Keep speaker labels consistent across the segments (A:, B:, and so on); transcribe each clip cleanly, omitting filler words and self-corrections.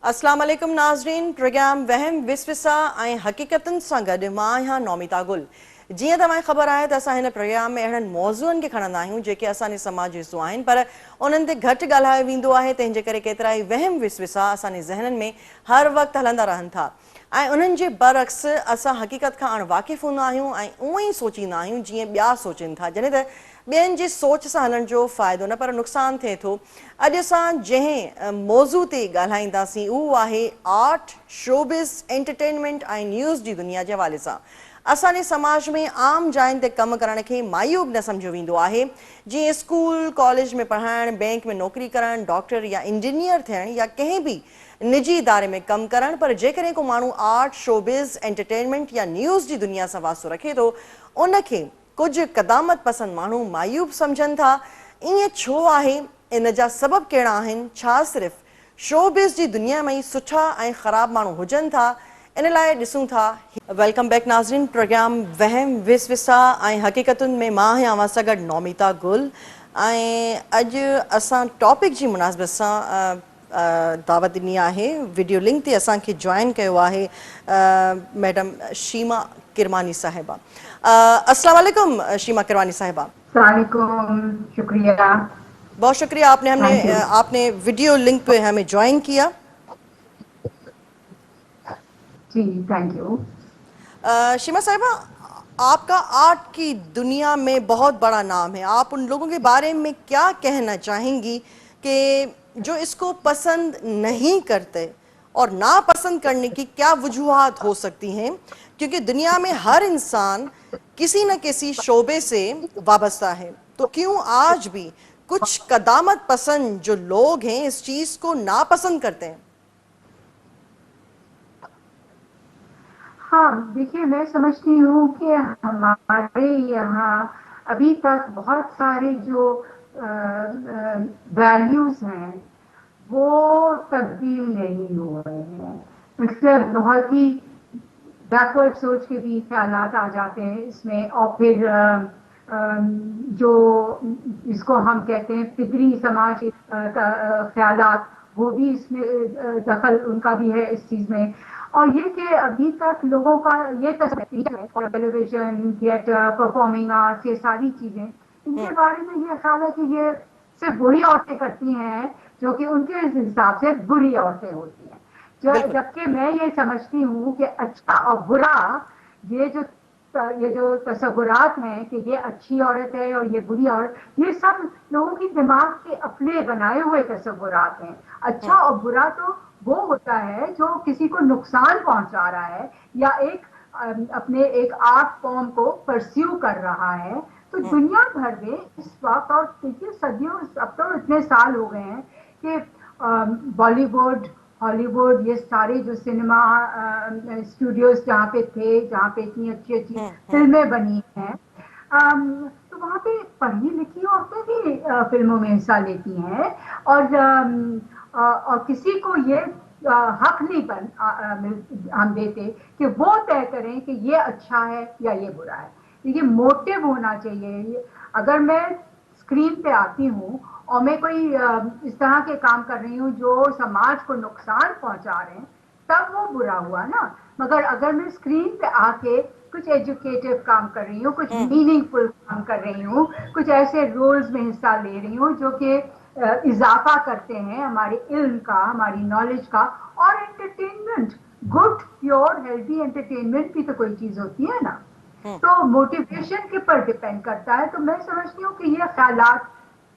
A: अस्सलाम वालेकुम नाज़रीन। प्रोग्राम वहम विसविसा ऐं हक़ीक़तनि सां गॾु मां आहियां नौमिता गुल। जीअं तव्हांखे ख़बर आहे त असां हिन प्रोग्राम में अहिड़नि मौज़ूअनि खे खणंदा आहियूं जेके असांजे समाज जो हिसो आहिनि, पर उन्हनि ते घटि ॻाल्हायो वेंदो आहे। तंहिंजे करे केतिरा ई वहम विसविसा असांजे ज़हननि में हर वक़्तु हलंदा रहनि था ऐं उन्हनि जे बरअक्स असां हक़ीक़त खां अणवाक़िफ़ हूंदा आहियूं ऐं उअं ई सोचींदा आहियूं जीअं ॿिया सोचनि था, जॾहिं त ॿियनि जी सोच सां हलण जो फ़ाइदो न पर नुक़सानु थिए थो। अॼु असां जंहिं मौज़ू ते ॻाल्हाईंदासीं उहो आहे आर्ट, शोबिज़, एंटरटेनमेंट ऐं न्यूज़ जी दुनिया जे हवाले सां। असांजे समाज में आम जायुनि ते कमु करण खे मायूब न सम्झियो वेंदो आहे। जीअं स्कूल कॉलेज में पढ़ाइणु, बैंक में नौकरी करणु, डॉक्टर या इंजीनियर थियणु या कंहिं बि निजी इदारे में कमु करणु, पर जेकॾहिं को माण्हू आर्ट, शोबिज़, एंटरटेनमेंट या न्यूज़ जी दुनिया सां वास्तो रखे थो, उनखे कुझु क़दामत पसंदि माण्हू मायूब सम्झनि था। ईअं छो आहे? इन जा सबब कहिड़ा आहिनि? छा सिर्फ़ शोबिज़ जी दुनिया में ई सुठा ऐं ख़राब माण्हू हुजनि था? इन लाइ ॾिसूं था। वेलकम बैक नाज़रीन। प्रोग्राम वहम विसविसा ऐं हक़ीक़तुनि में मां आहियां अव्हां सां गॾु नौमिता गुल ऐं अॼु असां टॉपिक जी मुनासिबत सां दावत ॾिनी आहे। वीडियो लिंक ते असांखे जॉइन कयो आहे मैडम शीमा किरमानी साहिबा। अस्सलाम वालेकुम शीमा किरमानी साहिबा।
B: वालेकुम, शुक्रिया।
A: बहुत शुक्रिया,
B: थैंक यू।
A: आपने वीडियो लिंक पे हमें ज्वाइन किया।
B: जी, थैंक यू।
A: शीमा साहिबा, आपका आर्ट की दुनिया में बहुत बड़ा नाम है। आप उन लोगों के बारे में क्या कहना चाहेंगी कि जो इसको पसंद नहीं करते और नापसंद करने की क्या वजूहात हो सकती हैं? क्योंकि दुनिया में हर इंसान किसी न किसी शोबे से वाबस्ता है, तो क्यों आज भी कुछ कदामत पसंद जो लोग हैं इस चीज़ को नापसंद करते हैं?
B: हाँ, देखिए, मैं समझती हूँ कि हमारे यहाँ अभी तक बहुत सारे जो वैल्यूज हैं वो तब्दील नहीं हुए हैं। मतलब बहुत ही बैकवर्ड सोच के भी ख्यालात आ जाते हैं इसमें, और फिर जो इसको हम कहते हैं फितरी समाज का ख्यालात, वो भी इसमें दखल उनका भी है इस चीज में। और ये कि अभी तक लोगों का ये तस्वीर, टेलीविजन, थिएटर, परफॉर्मिंग आर्ट्स, ये सारी चीजें, इनके बारे में ये ख्याल है कि ये सिर्फ बुरी औरतें करती हैं, जो कि उनके हिसाब से बुरी औरतें होती हैं।
A: बिल्कुल।
B: जबकि मैं ये समझती हूँ कि अच्छा और बुरा, ये जो तसव्वुरात हैं कि ये अच्छी औरत है और ये बुरी औरत, ये सब लोगों की दिमाग के अपने बनाए हुए तसव्वुरात हैं। अच्छा और बुरा तो वो होता है जो किसी को नुकसान पहुंचा रहा है या अपने एक आर्ट फॉर्म को परस्यू कर रहा है। तो दुनिया भर में इस वक्त, और देखिए सदियों, अब तो इतने साल हो गए हैं कि बॉलीवुड, हॉलीवुड, ये सारे जो सिनेमा स्टूडियोज जहाँ पे थे, जहाँ पे इतनी अच्छी अच्छी फिल्में बनी हैं, तो वहाँ पे पढ़ी लिखी औरतें भी फिल्मों में हिस्सा लेती हैं। और किसी को ये हक नहीं हम देते कि वो तय करें कि ये अच्छा है या ये बुरा है। ये मोटिव होना चाहिए। अगर मैं स्क्रीन पे आती हूँ और मैं कोई इस तरह के काम कर रही हूँ जो समाज को नुकसान पहुंचा रहे हैं, तब वो बुरा हुआ ना। मगर अगर मैं स्क्रीन पे आके कुछ एजुकेटिव काम कर रही हूँ, कुछ मीनिंगफुल काम कर रही हूँ, कुछ ऐसे रोल्स में हिस्सा ले रही हूँ जो कि इजाफा करते हैं हमारे इल्म का, हमारी नॉलेज का, और entertainment, good pure healthy entertainment भी तो कोई चीज होती है ना। तो मोटिवेशन के पर डिपेंड करता है। तो मैं समझती हूँ कि ये ख्यालात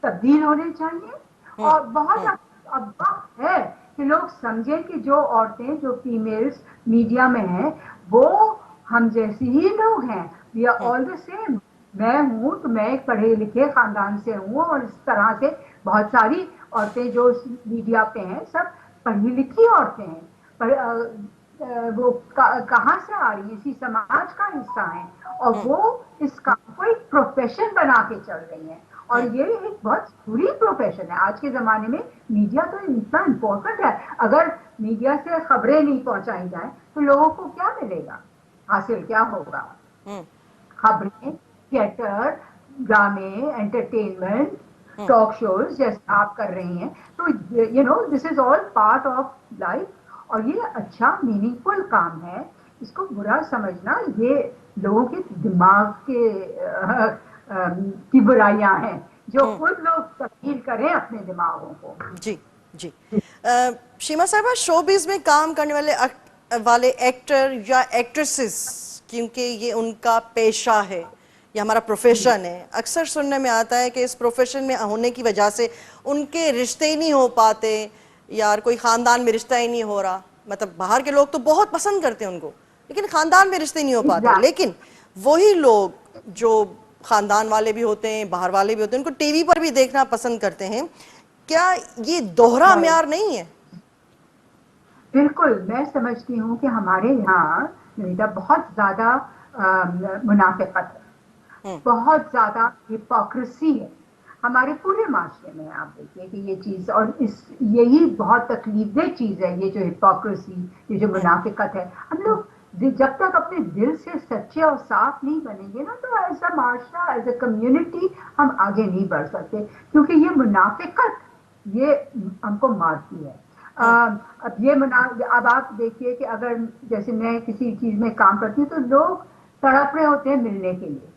B: तब्दील होने चाहिए। और बहुत अब वक्त है कि लोग समझें कि जो औरतें, जो फीमेल्स मीडिया में हैं, वो हम जैसी ही लोग हैं। We are all the same. मैं हूँ तो मैं एक पढ़े लिखे खानदान से हूँ, और इस तरह से बहुत सारी औरतें जो मीडिया पे हैं सब पढ़ी लिखी औरतें हैं। पर वो कहाँ से आ रही है? इसी समाज का हिस्सा है, और वो इस काम को एक प्रोफेशन बना के चल रही है। और ये एक बहुत बुरी प्रोफेशन है आज के जमाने में। मीडिया तो इतना इम्पोर्टेंट है। अगर मीडिया से खबरें नहीं पहुंचाई जाए तो लोगों को क्या मिलेगा, हासिल क्या होगा? खबरें, थिएटर, ड्रामे, एंटरटेनमेंट, टॉक शोज जैसे आप कर रही हैं, तो this is all part of life. اور یہ اچھا میننگ فل کام ہے. اس کو برا سمجھنا یہ لوگوں کے دماغ کی برائیاں ہیں جو خود لوگ تبدیل کریں اپنے دماغوں کو.
A: جی جی. شیما صاحبہ، شوبز میں کام کرنے والے ایکٹر یا ایکٹریسز، کیونکہ یہ ان کا پیشہ ہے، یہ ہمارا پروفیشن ہے، اکثر سننے میں آتا ہے کہ اس پروفیشن میں ہونے کی وجہ سے ان کے رشتے ہی نہیں ہو پاتے، یار کوئی خاندان میں رشتہ ہی نہیں ہو رہا. مطلب باہر کے لوگ تو بہت پسند کرتے ہیں ان کو، لیکن خاندان میں رشتے نہیں ہو پاتے. لیکن وہی لوگ جو خاندان والے بھی ہوتے ہیں، باہر والے بھی ہوتے ہیں، ان کو ٹی وی پر بھی دیکھنا پسند کرتے ہیں. کیا یہ دوہرا معیار نہیں ہے؟
B: بالکل. میں سمجھتی ہوں کہ ہمارے یہاں نویتا بہت زیادہ منافقت ہے، بہت زیادہ ہپوکریسی ہے ہمارے پورے معاشرے میں. آپ دیکھیے کہ یہ چیز، اور یہی بہت تکلیف دہ چیز ہے، یہ جو ہپوکریسی، یہ جو منافقت ہے. ہم لوگ جب تک اپنے دل سے سچے اور صاف نہیں بنیں گے نا، تو ایز اے معاشرہ، ایز اے کمیونٹی ہم آگے نہیں بڑھ سکتے. کیونکہ یہ منافقت یہ ہم کو مارتی ہے. اب آپ دیکھیے کہ اگر جیسے میں کسی چیز میں کام کرتی ہوں تو لوگ تڑپ رہے ہوتے ہیں ملنے کے لیے.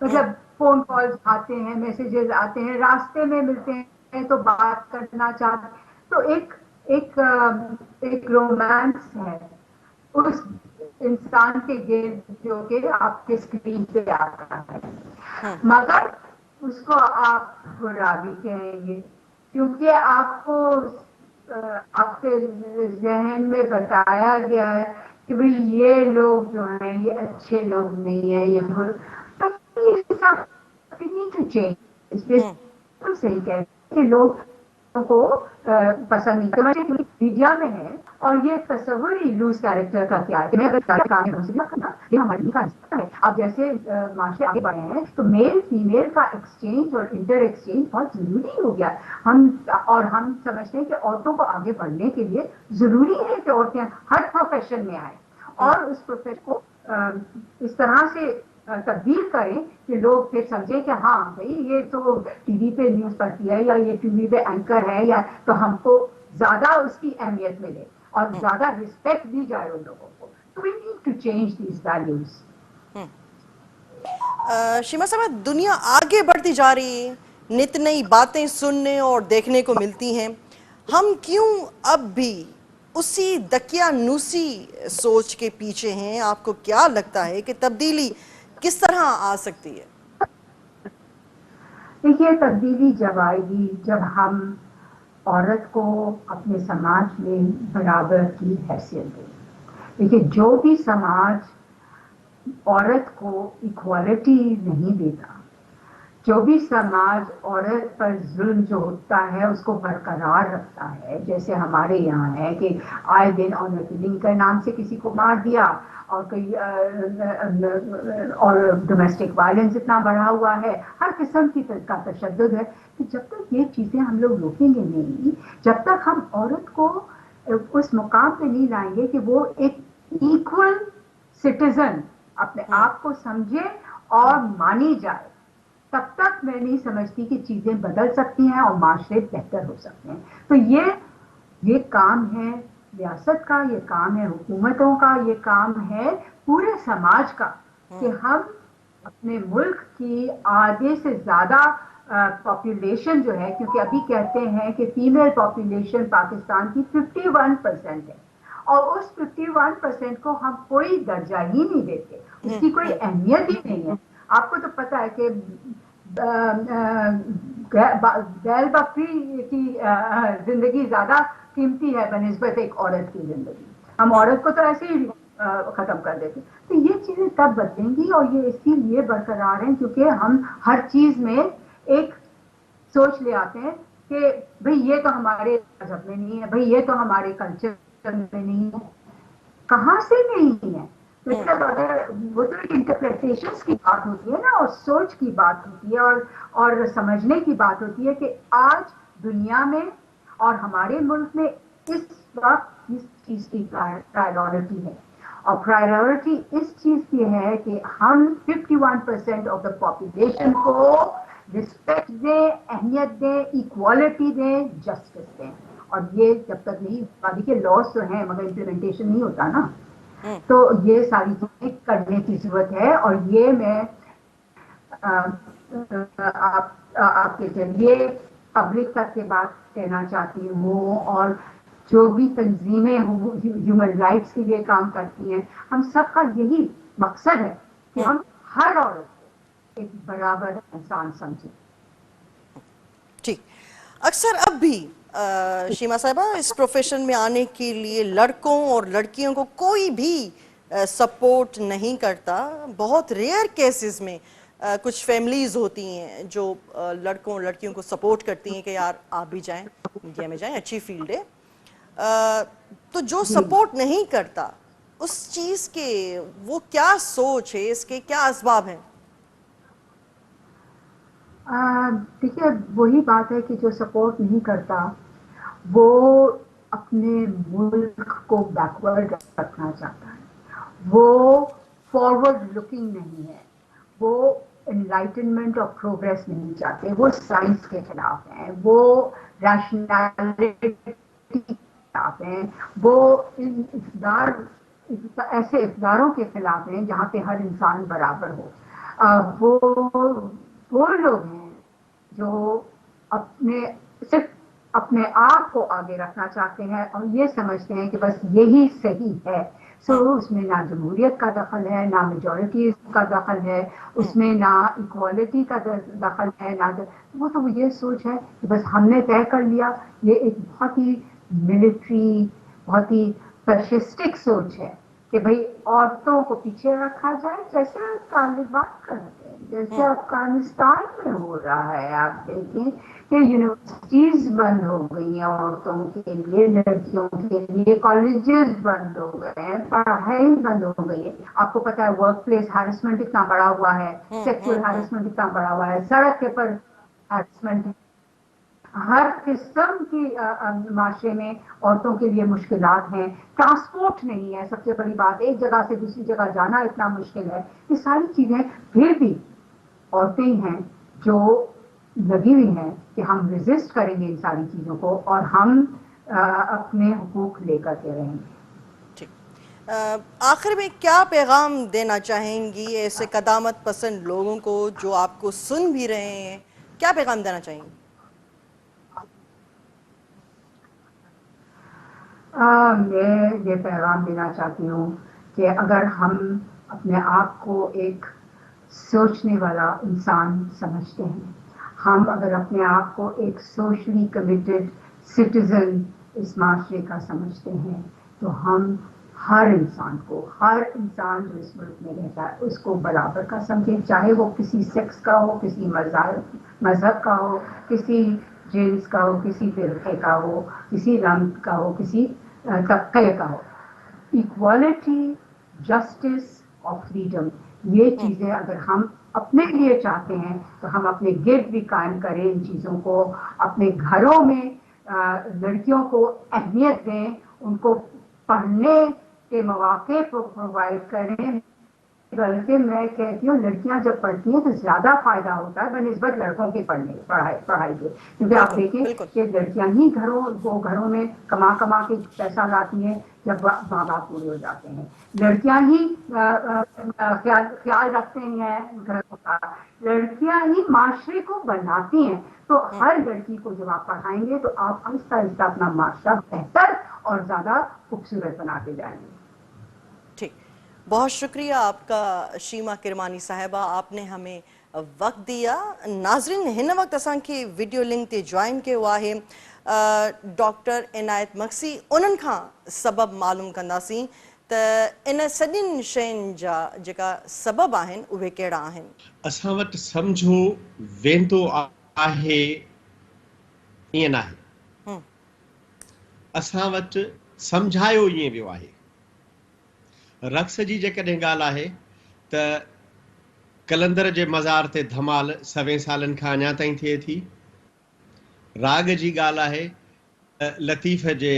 B: مطلب فون کالز آتے ہیں، میسیجز آتے ہیں، راستے میں ملتے ہیں تو بات کرنا چاہتے ہیں. تو ایک رومانس ہے اس انسان کے گرد جو کہ آپ کے اسکرین پہ آتا ہے، مگر اس کو آپ برا بھی کہیں گے کیونکہ آپ کو آپ کے ذہن میں بتایا گیا ہے کہ بھئی یہ لوگ جو ہیں یہ اچھے لوگ نہیں ہیں، یہ صحیح کہہ کہ لوگ کو پسند نہیں کرتے. میڈیا میں ہے اور یہ تصور ہی لوز کیریکٹر کا کیا ہے کہ میں اگر کام کرنا یہ ہماری کا حصہ ہے. اب جیسے معاشرے آگے بڑھے ہیں تو میل فیمیل کا ایکسچینج اور انٹر ایکسچینج بہت ضروری ہو گیا. ہم سمجھتے ہیں کہ عورتوں کو آگے بڑھنے کے لیے ضروری ہے کہ عورتیں ہر پروفیشن میں آئیں اور اس پروفیشن کو اس طرح سے تبدیل کریں کہ لوگ پھر سمجھیں کہ ہاں بھائی یہ تو ٹی وی پہ نیوز پڑھتی ہے یا یہ ٹی وی پہ اینکر ہے، یا تو ہم کو زیادہ اس کی اہمیت ملے اور زیادہ رسپیکٹ دی جائے ان لوگوں کو. تو we need to change these values.
A: Shima صاحبہ، دنیا آگے بڑھتی جا رہی ہے، نت نئی باتیں سننے اور دیکھنے کو ملتی ہیں. ہم کیوں اب بھی اسی دقیانوسی سوچ کے پیچھے ہیں؟ آپ کو کیا لگتا ہے کہ تبدیلی کس طرح آ سکتی ہے؟
B: دیکھیے تبدیلی جب آئے گی جب ہم عورت کو اپنے سماج میں برابر کی حیثیت دیں. دیکھیے جو بھی سماج عورت کو ایکوالٹی نہیں دیتا، جو بھی سماج عورت پر ظلم جو ہوتا ہے اس کو برقرار رکھتا ہے، جیسے ہمارے یہاں ہے کہ آئے دن آنر کلنگ کے نام سے کسی کو مار دیا اور کئی اور ڈومیسٹک وائلنس اتنا بڑھا ہوا ہے، ہر قسم کی کا تشدد ہے. کہ جب تک یہ چیزیں ہم لوگ روکیں گے نہیں، جب تک ہم عورت کو اس مقام پہ نہیں لائیں گے کہ وہ ایک ایکول سٹیزن اپنے آپ کو سمجھے اور مانی جائے، تب تک میں نہیں سمجھتی کہ چیزیں بدل سکتی ہیں اور معاشرے بہتر ہو سکتے ہیں. تو یہ کام ہے ریاست کا، یہ کام ہے حکومتوں کا، یہ کام ہے پورے سماج کا کہ ہم اپنے ملک کی آدھے سے زیادہ پاپولیشن جو ہے، کیونکہ ابھی کہتے ہیں کہ فیمیل پاپولیشن پاکستان کی 51% ہے اور اس 51% کو ہم کوئی درجہ ہی نہیں دیتے، اس کی کوئی اہمیت ہی نہیں ہے. آپ کو تو پتا ہے کہ بیل بکری کی زندگی زیادہ قیمتی ہے بنسبت ایک عورت کی زندگی. ہم عورت کو تو ایسے ہی ختم کر دیتے. تو یہ چیزیں تب بدلیں گی اور یہ اسی لیے برقرار ہیں کیونکہ ہم ہر چیز میں ایک سوچ لے آتے ہیں کہ بھئی یہ تو ہمارے مذہب میں نہیں ہے، بھئی یہ تو ہمارے کلچر میں نہیں ہے. کہاں سے نہیں ہے؟ مطلب اگر وہ تو انٹرپریٹیشن کی بات ہوتی ہے نا، اور سوچ کی بات ہوتی ہے اور سمجھنے کی بات ہوتی ہے کہ آج دنیا میں اور ہمارے ملک میں اس وقت اس چیز کی پرائیورٹی ہے. اور پرائیورٹی اس چیز کی ہے کہ ہم 51% آف دا پاپولیشن کو رسپیکٹ دیں، اہمیت دیں، ایکوالٹی دیں، جسٹس دیں. اور یہ جب تک نہیں دیکھیے لاس تو ہیں مگر امپلیمنٹیشن نہیں ہوتا نا,
A: ہوں
B: تو یہ ساری چیزیں کرنے کی ضرورت ہے. اور یہ میں آپ کے ذریعے پبلک تک کے بات کہنا چاہتی ہوں, اور جو بھی تنظیمیں ہیومن رائٹس کے لیے کام کرتی ہیں, ہم سب کا یہی مقصد ہے کہ
A: ہوں
B: ہم ہر عورت کو ایک برابر انسان سمجھیں.
A: ٹھیک. اکثر اب بھی شیما صاحبہ اس پروفیشن میں آنے کے لیے لڑکوں اور لڑکیوں کو کوئی بھی سپورٹ نہیں کرتا. بہت ریئر کیسز میں کچھ فیملیز ہوتی ہیں جو لڑکوں اور لڑکیوں کو سپورٹ کرتی ہیں کہ یار آپ بھی جائیں, میڈیا میں جائیں, اچھی فیلڈ ہے. تو جو
B: جی
A: سپورٹ نہیں کرتا اس چیز کے وہ کیا سوچ ہے, اس کے کیا اسباب ہیں؟
B: دیکھیے وہی بات ہے کہ جو سپورٹ نہیں کرتا وہ اپنے ملک کو بیکورڈ رکھنا چاہتا ہے, وہ فارورڈ لکنگ نہیں ہے, وہ انلائٹنمنٹ اور پروگریس نہیں چاہتے, وہ سائنس کے خلاف ہیں, وہ ریشنلٹی کے خلاف ہیں, وہ ایسے اقداروں کے خلاف ہیں جہاں پہ ہر انسان برابر ہو. وہ لوگ ہیں جو اپنے صرف اپنے آپ کو آگے رکھنا چاہتے ہیں اور یہ سمجھتے ہیں کہ بس یہی صحیح ہے. سو اس میں نہ جمہوریت کا دخل ہے, نہ میجورٹی کا دخل ہے, اس میں نہ اکوالٹی کا دخل ہے, نہ وہ تو یہ سوچ ہے کہ بس ہم نے طے کر لیا. یہ ایک بہت ہی ملٹری, بہت ہی فیشسٹک سوچ ہے کہ بھئی عورتوں کو پیچھے رکھا جائے, جیسے طالبان کرتے ہیں, جیسے افغانستان میں ہو رہا ہے. آپ دیکھیں کہ یونیورسٹیز بند ہو گئی ہیں عورتوں کے لیے, لڑکیوں کے لیے کالجز بند ہو گئے ہیں, پڑھائی بند ہو گئی ہے. آپ کو پتا ہے ورک پلیس ہیرسمنٹ اتنا بڑا ہوا ہے, سیکچوئل ہیرسمنٹ اتنا بڑا ہوا ہے, سڑک کے پر ہیرسمنٹ, ہر قسم کی معاشرے میں عورتوں کے لیے مشکلات ہیں. ٹرانسپورٹ نہیں ہے, سب سے بڑی بات, ایک جگہ سے دوسری جگہ جانا اتنا مشکل ہے. یہ ساری چیزیں پھر بھی عورتیں ہیں جو لگی ہوئی ہیں کہ ہم ریزسٹ کریں گے ان ساری چیزوں کو, اور ہم اپنے حقوق لے کر کے رہیں گے.
A: ٹھیک. آخر میں کیا پیغام دینا چاہیں گی ایسے قدامت پسند لوگوں کو جو آپ کو سن بھی رہے ہیں؟ کیا پیغام دینا چاہیں گی؟
B: میں یہ پیغام دینا چاہتی ہوں کہ اگر ہم اپنے آپ کو ایک سوچنے والا انسان سمجھتے ہیں, ہم اگر اپنے آپ کو ایک سوشلی کمیٹڈ سٹیزن اس معاشرے کا سمجھتے ہیں, تو ہم ہر انسان جو اس ملک میں رہتا ہے اس کو برابر کا سمجھیں, چاہے وہ کسی سیکس کا ہو, کسی مذہب کا ہو, کسی جنس کا ہو, کسی فرقے کا ہو, کسی رنگ کا ہو, کسی طبقے کا ہو. ایکوالٹی, جسٹس اور فریڈم, یہ چیزیں اگر ہم اپنے لیے چاہتے ہیں تو ہم اپنے گرد بھی قائم کریں ان چیزوں کو, اپنے گھروں میں لڑکیوں کو اہمیت دیں, ان کو پڑھنے کے مواقع پرووائڈ کریں. بلکہ میں کہتی ہوں لڑکیاں جب پڑھتی ہیں تو زیادہ فائدہ ہوتا ہے بنسبت لڑکوں کے پڑھائی کے, کیونکہ آپ
A: بالکل
B: دیکھیں
A: بالکل.
B: کہ لڑکیاں ہی گھروں میں کما کے پیسہ لاتی ہیں جب ماں باپ پورے ہو جاتے ہیں. لڑکیاں ہی خیال رکھتے ہیں گھروں کا, لڑکیاں ہی معاشرے کو بناتی ہیں. تو ہر لڑکی کو جب آپ پڑھائیں گے تو آپ آہستہ آہستہ اپنا معاشرہ بہتر اور زیادہ خوبصورت بناتے جائیں گے.
A: ٹھیک. بہت شکریہ آپ کا شیما کرمانی صاحبہ, آپ نے ہمیں وقت دیا. ناظرین ہن وقت اساں کی ویڈیو لنک تے جوائن کے ہوا ہے ڈاکٹر عنایت مکسی, انہن کھان سبب معلوم کنداسیں त इन सॼिनि शयुनि जा जेका सबब आहिनि उहे कहिड़ा आहिनि.
C: असां वटि सम्झो वेंदो आहे ईअं नाहे, असां वटि सम्झायो ईअं वियो आहे. रक़्स जी जेकॾहिं ॻाल्हि आहे त कलंदर जे मज़ार ते धमाल 100 सालनि खां अञा ताईं थिए थी. राग जी ॻाल्हि आहे त लतीफ़ जे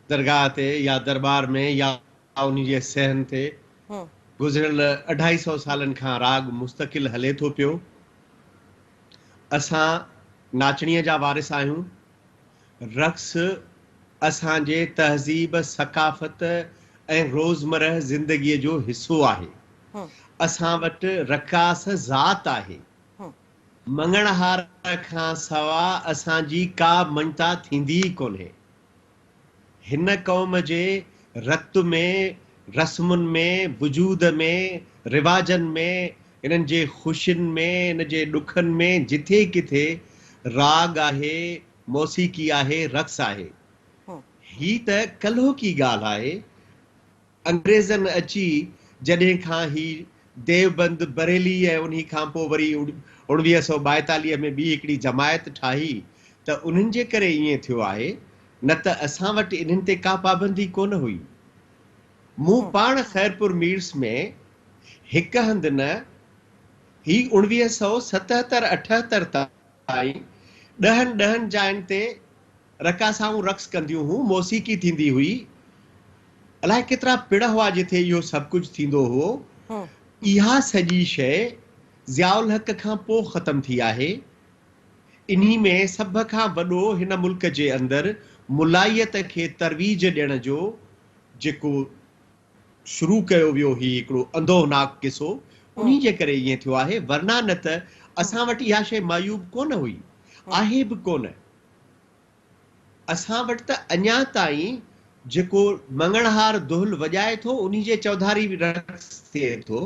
C: दरगाह ते या दरबार में या उन जे सहन ते गुज़िरियल 250 सालनि खां राग मुस्तक़िल हले थो पियो. असां नाचणीअ जा वारिस आहियूं. रक़्स असांजे तहज़ीब सकाफ़त ऐं रोज़मरह ज़िंदगीअ जो हिसो आहे। असां वटि रकास ज़ात आहे। मंगणहार खां सवा असांजी का मञता थींदी ई कोन्हे। हिन क़ौम जे रत में, रस्मुनि में, वजूद में, रिवाजनि में, इन्हनि जे ख़ुशियुनि में, इन जे ॾुखनि में जिथे किथे राग आहे, मौसीक़ी आहे, रक़्स आहे। ही त कल्हो की ॻाल्हि आहे। अंग्रेज़नि अची जॾहिं खां ही देवबंद बरेली ऐं उन्ही खां पोइ वरी 1942 में ॿी हिकिड़ी जमायत ठाही त उन्हनि जे करे ईअं थियो आहे, न त असां वटि इन्हनि ते का पाबंदी कोन हुई। मूं पाण ख़ैरपुर मीर्स में हिकु हंधि न, ही 1977-78 ताईं 10 जायुनि ते रकासाऊं रक़्स कंदियूं हुयूं, मौसीक़ी थींदी हुई। अलाए केतिरा पिड़ हुआ जिथे इहो सभु कुझु थींदो हुओ। इहा सॼी शइ ज़ियाउल हक़ खां पोइ ख़तम थी आहे। इन्ही में सभ खां वॾो हिन मुल्क जे अंदरि मुलायत खे तरवीज ॾियण जो जेको शुरू कयो वियो ही हिकिड़ो अंदोनाक किसो, उन्ही जे करे ईअं थियो आहे। वरना न त असां वटि इहा शइ मायूब कोन हुई, आहे बि कोन। असां वटि त अञा ताईं जेको मंगणहार दुहिल वॼाए थो उन्ही जे चौधारी रक़्स थिए थो।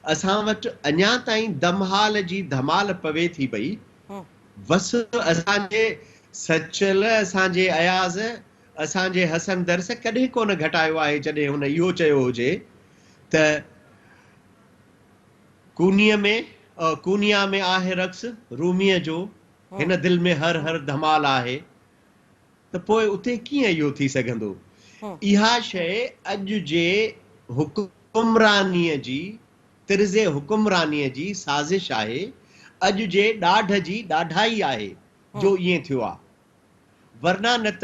C: असां वटि अञा ताईं दमहाल जी धमाल पवे थी पई। बस असांजे सचल, असांजे अयाज़, असांजे हसन दर्स कॾहिं कोन घटायो आहे जॾहिं हुन इहो चयो हुजे त कूनिया में आहे रक़्स रूमीअ जो, हिन दिलि में हर हर धमाल आहे। त पोइ उते कीअं इहो थी सघंदो? इहा शइ अॼु जे हुकुमरानीअ जी, तिर्ज़े हुकुमरानीअ जी साज़िश आहे। अॼु जे ॾाढ जी ॾाढाई आहे जो ईअं थियो आहे। वरना न त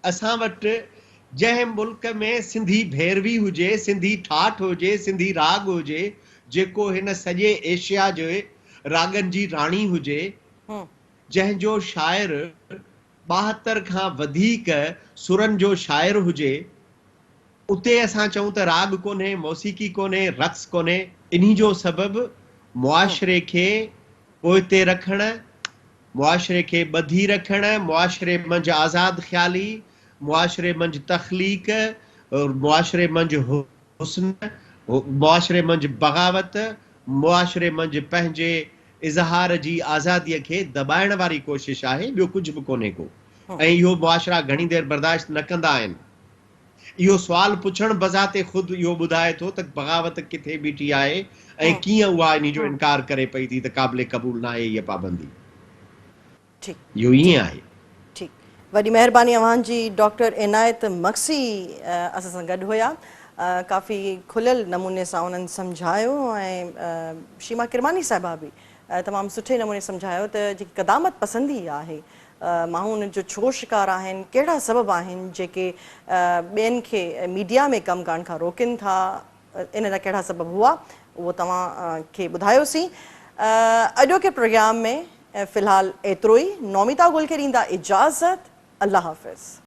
C: असां वटि जंहिं मुल्क में सिंधी भैरवी हुजे, सिंधी ठाठ हुजे, सिंधी राग हुजे, जेको हिन सॼे एशिया जे रागनि जी राणी हुजे, जंहिंजो शाइर 72 खां वधीक सुरनि जो शाइर हुजे, उते असां चऊं त राग कोन्हे, मौसीक़ी कोन्हे, रक़्स कोन्हे। इन्ही जो सबबु मुआशरे खे पोइते रखणु, मुआशरे खे ॿधी रखणु, मुआशरे मंझि आज़ाद ख़्याली, मुआशरे मंझि तख़लीक, मुआशरे मंझि हुस्न, मुआशरे मंझि बग़ावत, मुआशरे मंझि पंहिंजे इज़हार जी आज़ादीअ खे दॿाइण वारी कोशिश आहे। ॿियो कुझु बि कोन्हे को। ऐं इहो मुआशरा घणी देरि बर्दाश्त न कंदा आहिनि। इहो सुवाल पुछणु बज़ाते ख़ुदि इहो ॿुधाए थो त बग़ावत किथे बीठी आहे ऐं कीअं उहा इन जो इनकार करे पई थी त क़ाबिल क़बूल न आहे इहा पाबंदी। इहो ईअं आहे।
A: ठीकु, वॾी महिरबानी अव्हांजी। डॉक्टर इनायत मक्सी असां सां गॾु हुया। काफ़ी खुलियल नमूने सां उन्हनि सम्झायो ऐं शीमा किरमानी साहिबा बि तमामु सुठे नमूने सम्झायो त जेकी क़दामत पसंदी आहे, माण्हू उन जो छो शिकार आहिनि, कहिड़ा सबब आहिनि जेके ॿियनि खे मीडिया में कमु करण खां रोकनि था, इन जा कहिड़ा सबब हुआ, उहो तव्हांखे ॿुधायोसीं। अॼोके प्रोग्राम में फ़िलहालु एतिरो ई। नौमिता गुल खे ॾींदा इजाज़त। अल्लाह हाफ़िज़।